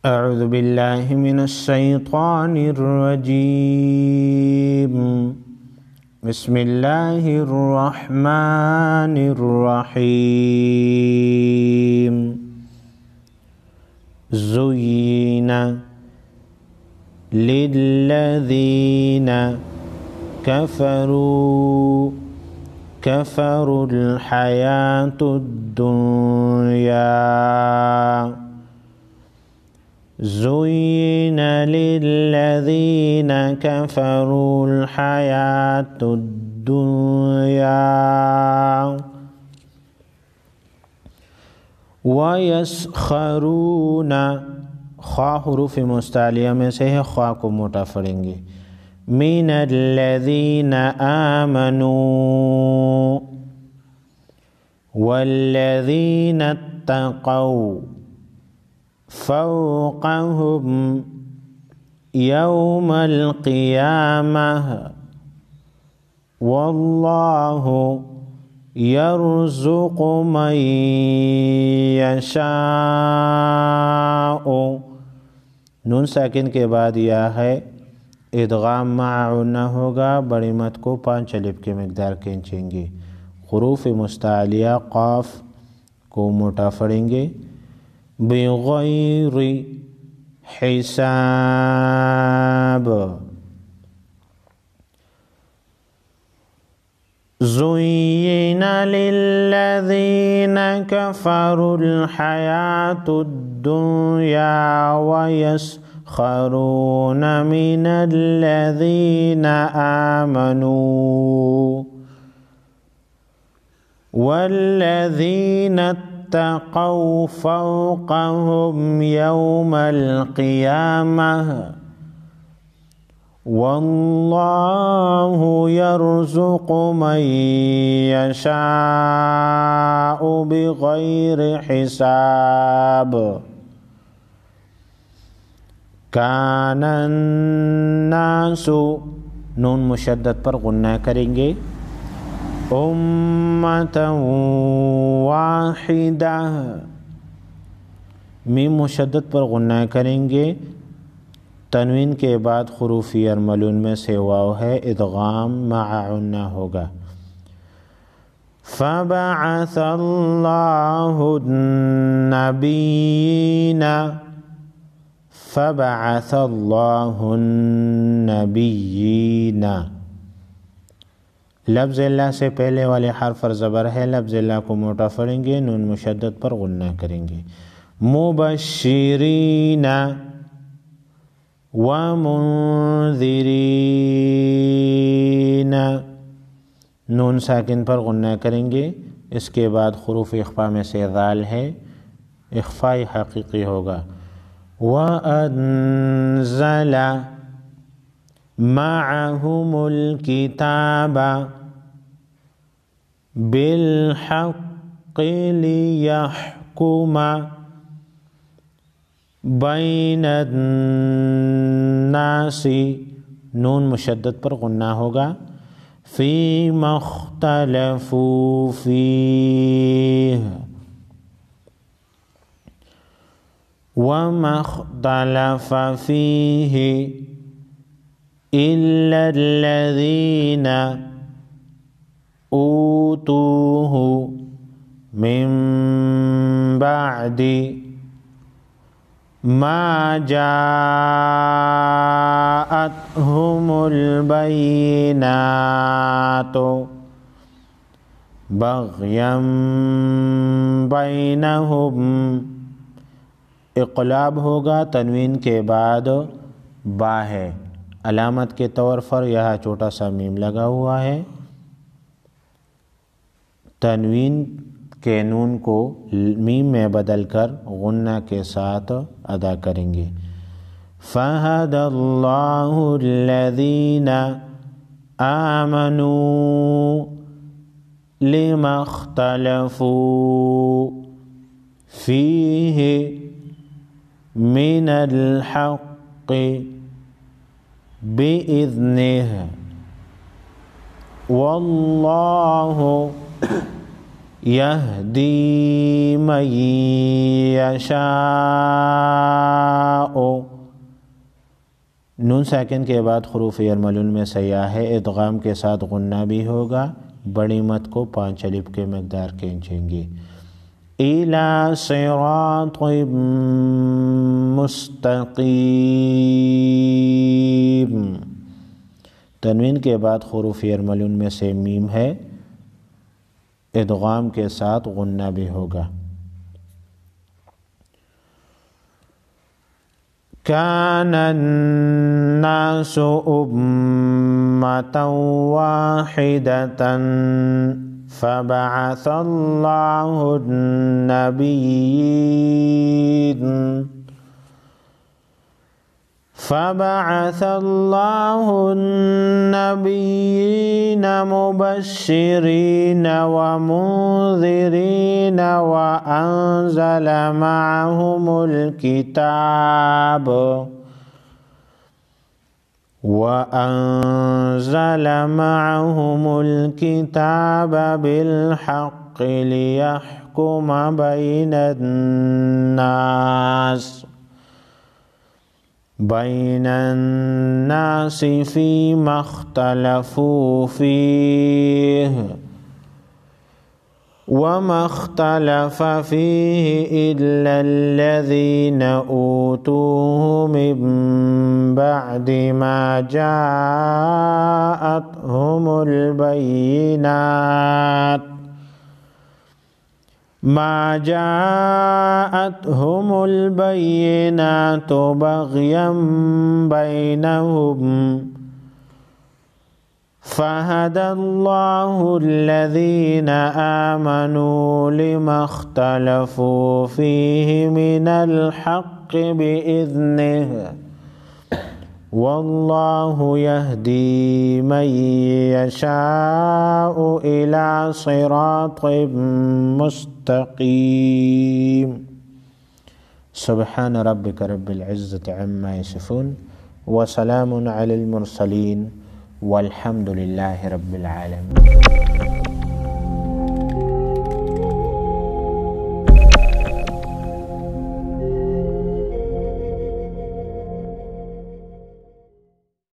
अऊज़ु बिल्लाहि मिनश्शैतानिर रजीम। बिस्मिल्लाहिर रहमानिर रहीम। ज़ुय्यिना लिल्लज़ीना कफ़रुल हयातुद दुन्या। ज़ुय्यिन लिल्लज़ीन कफ़रुल हयातुद दुन्या वयस्ख़रून। ख़ा हुरूफ़ मुस्तालिया में से है, ख़ा को मोटा पढ़ेंगे। मिनल्लज़ीन आमनू वल्लज़ीन इत्तक़ौ फ़ौक़हुम यौमल क़ियामह वल्लाहु यर्ज़ुक़ु मन यशाअ। नून साकिन के बाद या है, इदगाम माउन होगा। बड़ी मत को 5 अलिफ के मिक़दार खींचेंगे। हुरूफ़ मुस्तालिया क़ाफ़ को मोटा पढ़ेंगे। बिग़ैरि हिसाब। ज़ुय्यिना लिल्लज़ीन कफ़रुल हयातुद दुन्या वयस्ख़रून मिनल्लज़ीन आमनू वल्लज़ीन इत्तक़ौ फ़ौक़हुम यौमल क़ियामह वल्लाहु यर्ज़ुक़ु मन यशाअ बिग़ैरि हिसाब। कानन्नासु, नून मुशद्दद पर गुन्ना करेंगे। उम्मतन वाहिदा, मीम मुशद्दद पर गुन्ना करेंगे। तनवीन के बाद हुरूफ़ यरमलून में से वाव है, इदगाम माउन होगा। फ़बअसल्लाहुन्नबिय्यीना। लफ्ज़ अल्लाह से पहले वाले हर्फ पर ज़बर है, लफ्ज़ अल्लाह को मोटा पढ़ेंगे। नून मुशद्दद पर गुन्ना करेंगे। मुबश्शिरीना व मुंज़िरीना, नून साकिन पर गुन्ना करेंगे। इसके बाद हुरूफ़ इख़फ़ा में से ज़ाल है, इख़फ़ाई हक़ीक़ी होगा। व अंज़ला मअहुमुल किताबा बिलहक़्क़ि लियहकुमा बैनन्नासी, नून मुशद्दद पर गुन्ना होगा। फ़ीमा इख्तलफ़ू फ़ीह वमा इख्तलफ़ फ़ीहि इल्लल्लज़ीना ऊतूहु मिन बअदि मा जाअतहुमुल बय्यिनातु बग़यम बैनहुम। इक़लाब होगा, तनवीन के बाद बा है। अलामत के तौर पर यहाँ छोटा सा मीम लगा हुआ है। तनवीन के नून को मीम में बदल कर गुन्ना के साथ अदा करेंगे। फ़हदल्लाहुल्लज़ीना आमनू लिमा इख्तलफ़ू फ़ीहि मिनल हक़्क़ि बिइज़्निहि वल्लाहु यहदी मन यशाअ नून साकिन के बाद हुरूफ यरमलून में सयाह है, इदगाम के साथ गुन्ना भी होगा। बड़ी मत को 5 अलिफ के मकदार खींचेंगे। इला सिरातिम मुस्तकीम। तनवीन के बाद हुरूफ यरमलून में से मीम है, इदगाम के साथ गुन्ना भी होगा। कानन्नासु उम्मतन वाहिदतन फबअसल्लाहु नबिय्यीन मुबश्शिरीन व मुंज़िरीन व अंज़ल मअहुमुल किताब बिलहक़्क़ि लियहकुम बैनन्नास फ़ीमा इख्तलफ़ू फ़ीहि वमा इख्तलफ़ फ़ीहि इल्ला अल्लज़ीन ऊतूहु मिन बअदि मा जाअतहुमुल बय्यिनातु बग़यन बैनहुम फ़हदल्लाहु अल्लज़ीन आमनू लिमा इख्तलफ़ू फ़ीहि मिनल हक़्क़ि बिइज़्निहि वल्लाहु यहदी मन यशाअु इला सिरातिम मुस्तक़ीम। सुब्हान रब्बिका रब्बिल इज़्ज़ति अम्मा यसिफ़ून व सलामुन अलल मुरसलीन वल्हम्दुलिल्लाहि रब्बिल आलमीन।